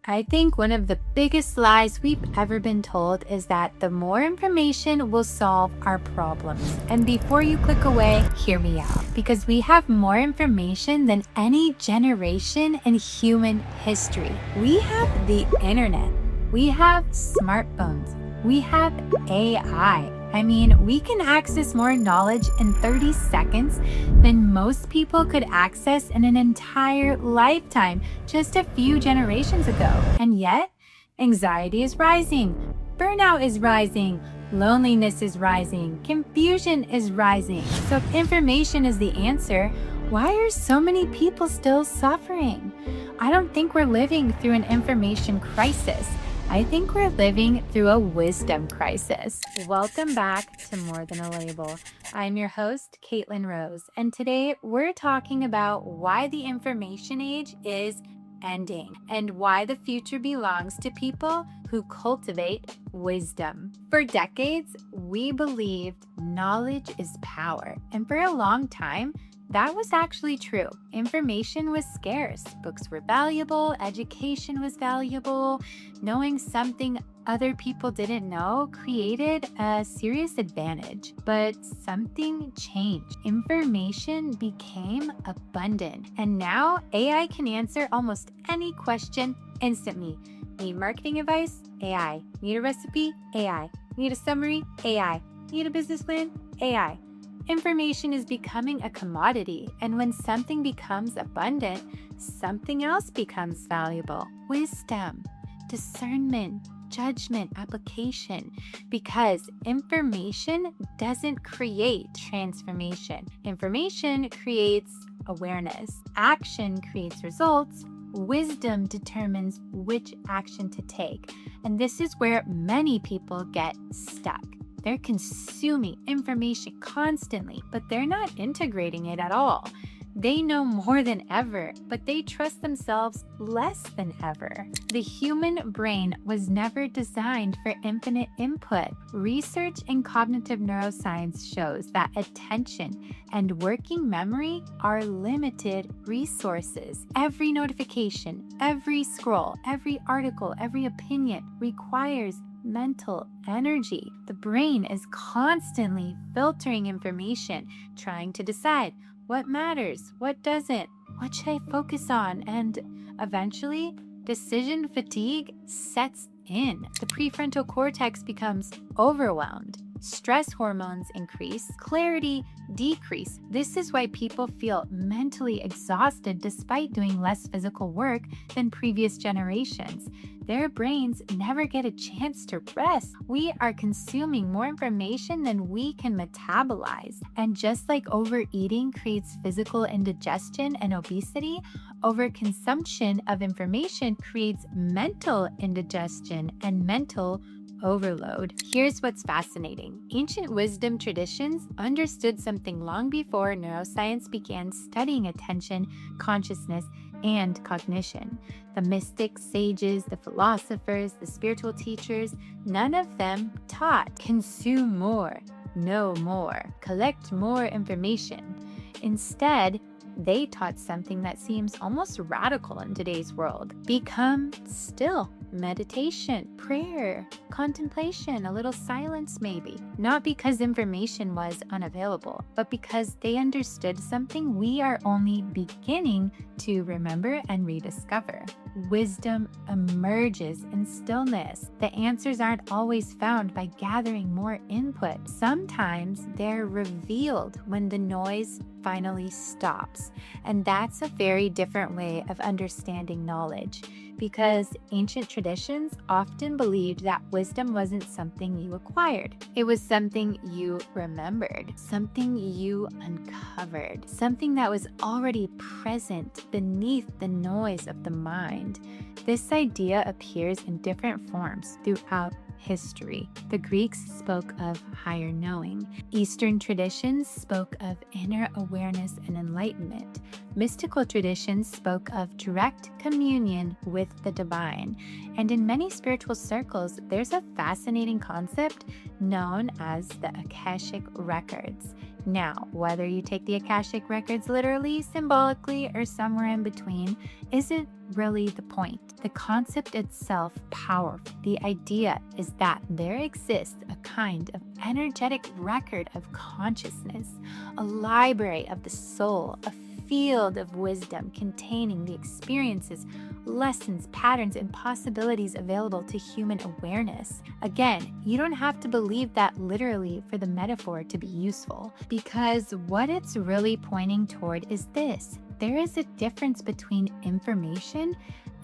I think one of the biggest lies we've ever been told is that the more information will solve our problems. And before you click away, hear me out. Because we have more information than any generation in human history. We have the internet. We have smartphones. We have AI. I mean, we can access more knowledge in 30 seconds than most people could access in an entire lifetime just a few generations ago. And yet, anxiety is rising, burnout is rising, loneliness is rising, confusion is rising. So if information is the answer, why are so many people still suffering? I don't think we're living through an information crisis. I think we're living through a wisdom crisis. Welcome back to More Than a Label. I'm your host, Caitlin Rose, and today we're talking about why the information age is ending and why the future belongs to people who cultivate wisdom. For decades, we believed knowledge is power, and for a long time, that was actually true. Information was scarce. Books were valuable. Education was valuable. Knowing something other people didn't know created a serious advantage. But something changed. Information became abundant. And now AI can answer almost any question instantly. Need marketing advice? AI. Need a recipe? AI. Need a summary? AI. Need a business plan? AI. Information is becoming a commodity, and when something becomes abundant, something else becomes valuable. Wisdom, discernment, judgment, application, because information doesn't create transformation. Information creates awareness. Action creates results. Wisdom determines which action to take. And this is where many people get stuck. They're consuming information constantly, but they're not integrating it at all. They know more than ever, but they trust themselves less than ever. The human brain was never designed for infinite input. Research in cognitive neuroscience shows that attention and working memory are limited resources. Every notification, every scroll, every article, every opinion requires mental energy. The brain is constantly filtering information, trying to decide what matters, what doesn't, what should I focus on, and eventually decision fatigue sets in. The prefrontal cortex becomes overwhelmed. Stress hormones increase, clarity decrease. This is why people feel mentally exhausted despite doing less physical work than previous generations. Their brains never get a chance to rest. We are consuming more information than we can metabolize. And just like overeating creates physical indigestion and obesity, overconsumption of information creates mental indigestion and mental overload. Here's what's fascinating. Ancient wisdom traditions understood something long before neuroscience began studying attention, consciousness, and cognition. The mystics, sages, the philosophers, the spiritual teachers, none of them taught consume more, know more, collect more information. Instead, they taught something that seems almost radical in today's world. Become still. Meditation, prayer, contemplation, a little silence maybe. Not because information was unavailable, but because they understood something we are only beginning to remember and rediscover. Wisdom emerges in stillness. The answers aren't always found by gathering more input. Sometimes they're revealed when the noise finally stops. And that's a very different way of understanding knowledge, because ancient traditions often believed that wisdom wasn't something you acquired. It was something you remembered, something you uncovered, something that was already present beneath the noise of the mind. This idea appears in different forms throughout history. The Greeks spoke of higher knowing. Eastern traditions spoke of inner awareness and enlightenment. Mystical traditions spoke of direct communion with the divine. And in many spiritual circles, there's a fascinating concept known as the Akashic Records. Now, whether you take the Akashic records literally, symbolically, or somewhere in between, isn't really the point. The concept itself powerful. The idea is that there exists a kind of energetic record of consciousness, a library of the soul, a field of wisdom containing the experiences, lessons, patterns, and possibilities available to human awareness. Again, you don't have to believe that literally for the metaphor to be useful, because what it's really pointing toward is this. There is a difference between information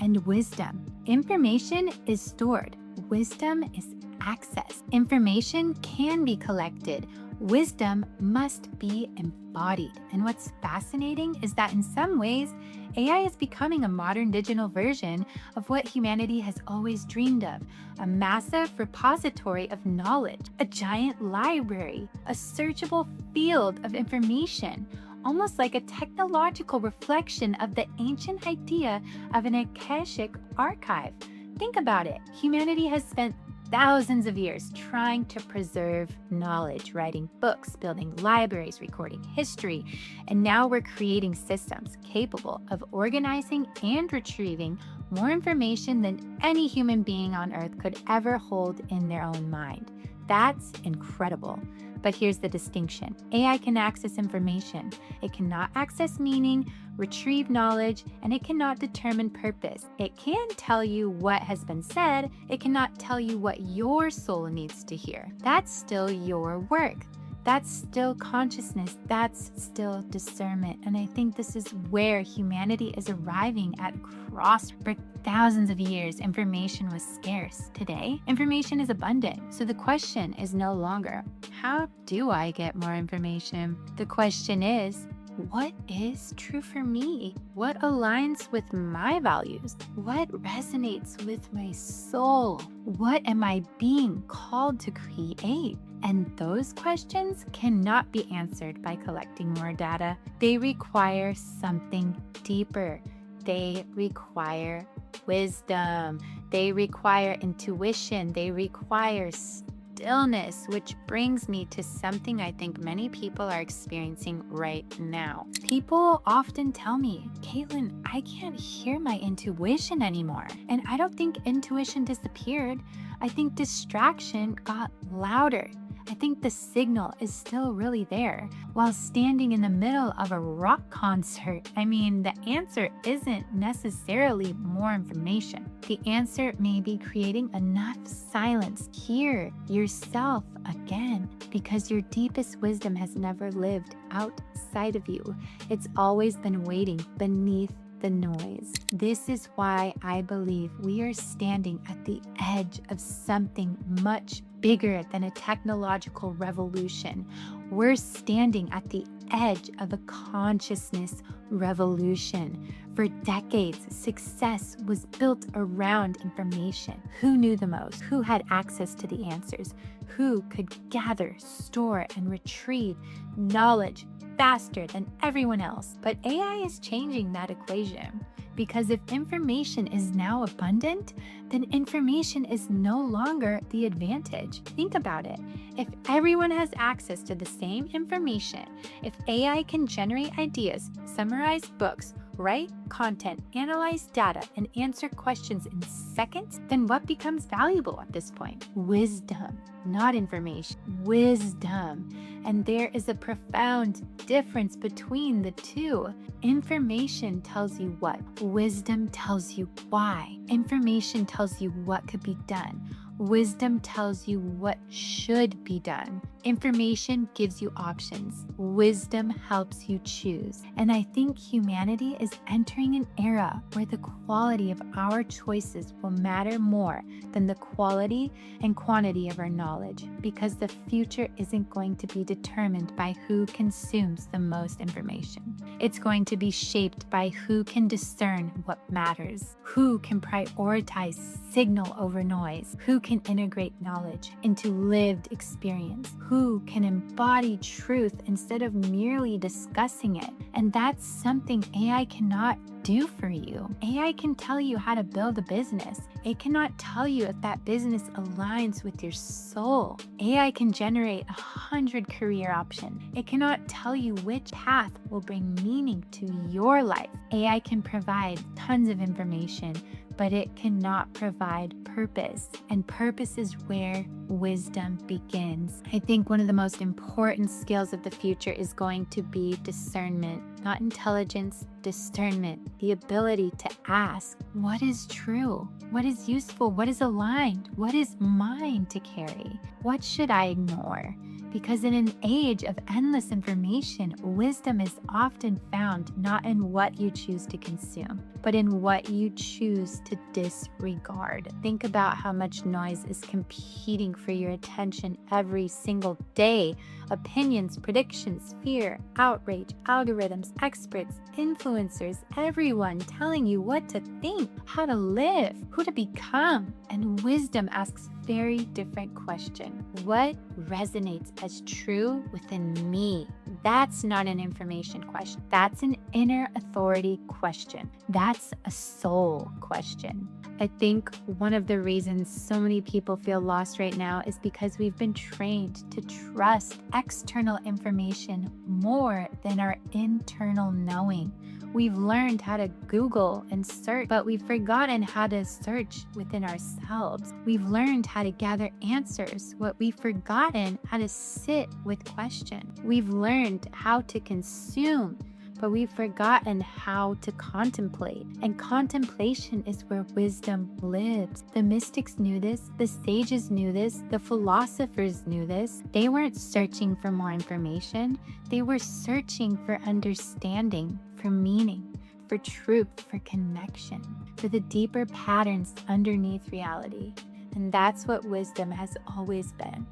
and wisdom. Information is stored. Wisdom is accessed. Information can be collected. Wisdom must be embodied. And what's fascinating is that in some ways, AI is becoming a modern digital version of what humanity has always dreamed of: a massive repository of knowledge, a giant library, a searchable field of information, almost like a technological reflection of the ancient idea of an Akashic archive. Think about it. Humanity has spent thousands of years trying to preserve knowledge, writing books, building libraries, recording history, and now we're creating systems capable of organizing and retrieving more information than any human being on Earth could ever hold in their own mind. That's incredible. But here's the distinction. AI can access information. It cannot access meaning, retrieve knowledge, and it cannot determine purpose. It can tell you what has been said. It cannot tell you what your soul needs to hear. That's still your work. That's still consciousness. That's still discernment. And I think this is where humanity is arriving at cross. For thousands of years, information was scarce. Today, information is abundant. So the question is no longer, how do I get more information? The question is, what is true for me? What aligns with my values? What resonates with my soul? What am I being called to create? And those questions cannot be answered by collecting more data. They require something deeper. They require wisdom. They require intuition. They require stillness, which brings me to something I think many people are experiencing right now. People often tell me, Caitlin, I can't hear my intuition anymore. And I don't think intuition disappeared. I think distraction got louder. I think the signal is still really there. While standing in the middle of a rock concert, I mean, the answer isn't necessarily more information. The answer may be creating enough silence. Hear yourself again, because your deepest wisdom has never lived outside of you. It's always been waiting beneath the noise. This is why I believe we are standing at the edge of something much bigger than a technological revolution. We're standing at the edge of a consciousness revolution. For decades, success was built around information. Who knew the most? Who had access to the answers? Who could gather, store, and retrieve knowledge faster than everyone else? But AI is changing that equation, because if information is now abundant, then information is no longer the advantage. Think about it. If everyone has access to the same information, if AI can generate ideas, summarize books, write content, analyze data, and answer questions in seconds, then what becomes valuable at this point? Wisdom, not information. Wisdom. And there is a profound difference between the two. Information tells you what. Wisdom tells you why. Information tells you what could be done. Wisdom tells you what should be done. Information gives you options. Wisdom helps you choose. And I think humanity is entering an era where the quality of our choices will matter more than the quality and quantity of our knowledge, because the future isn't going to be determined by who consumes the most information. It's going to be shaped by who can discern what matters, who can prioritize signal over noise, who can integrate knowledge into lived experience, who can embody truth instead of merely discussing it. And that's something AI cannot do for you. AI can tell you how to build a business. It cannot tell you if that business aligns with your soul. AI can generate 100 career options. It cannot tell you which path will bring meaning to your life. AI can provide tons of information, but it cannot provide purpose. And purpose is where wisdom begins. I think one of the most important skills of the future is going to be discernment, not intelligence, discernment. The ability to ask, what is true? What is useful? What is aligned? What is mine to carry? What should I ignore? Because in an age of endless information, wisdom is often found not in what you choose to consume, but in what you choose to disregard. Think about how much noise is competing for your attention every single day. Opinions, predictions, fear, outrage, algorithms, experts, influencers, everyone telling you what to think, how to live, who to become. And wisdom asks very different question. What resonates as true within me? That's not an information question. That's an inner authority question. That's a soul question. I think one of the reasons so many people feel lost right now is because we've been trained to trust external information more than our internal knowing. We've learned how to Google and search, but we've forgotten how to search within ourselves. We've learned how to gather answers, but we've forgotten how to sit with questions. We've learned how to consume, but we've forgotten how to contemplate. And contemplation is where wisdom lives. The mystics knew this, the sages knew this, the philosophers knew this. They weren't searching for more information, they were searching for understanding, for meaning, for truth, for connection, for the deeper patterns underneath reality. And that's what wisdom has always been.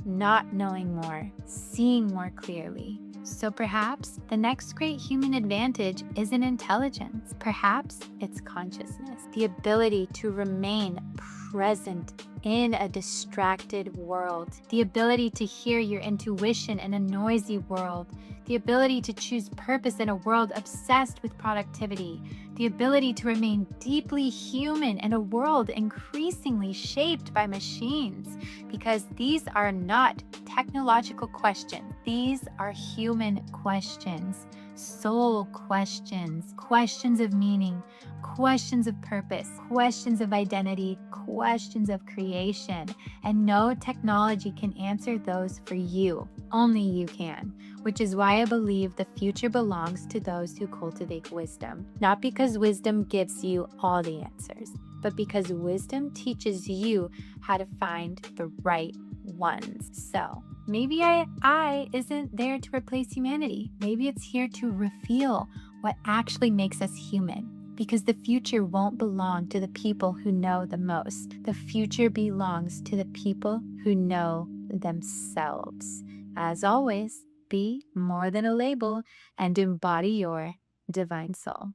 Not knowing more, seeing more clearly. So perhaps the next great human advantage isn't intelligence. Perhaps it's consciousness, the ability to remain present in a distracted world, the ability to hear your intuition in a noisy world, the ability to choose purpose in a world obsessed with productivity, the ability to remain deeply human in a world increasingly shaped by machines, because these are not technological questions. These are human questions, soul questions, questions of meaning, questions of purpose, questions of identity, questions of creation. And no technology can answer those for you. Only you can, which is why I believe the future belongs to those who cultivate wisdom. Not because wisdom gives you all the answers, but because wisdom teaches you how to find the right ones. So maybe AI isn't there to replace humanity. Maybe it's here to reveal what actually makes us human. Because the future won't belong to the people who know the most. The future belongs to the people who know themselves. As always, be more than a label and embody your divine soul.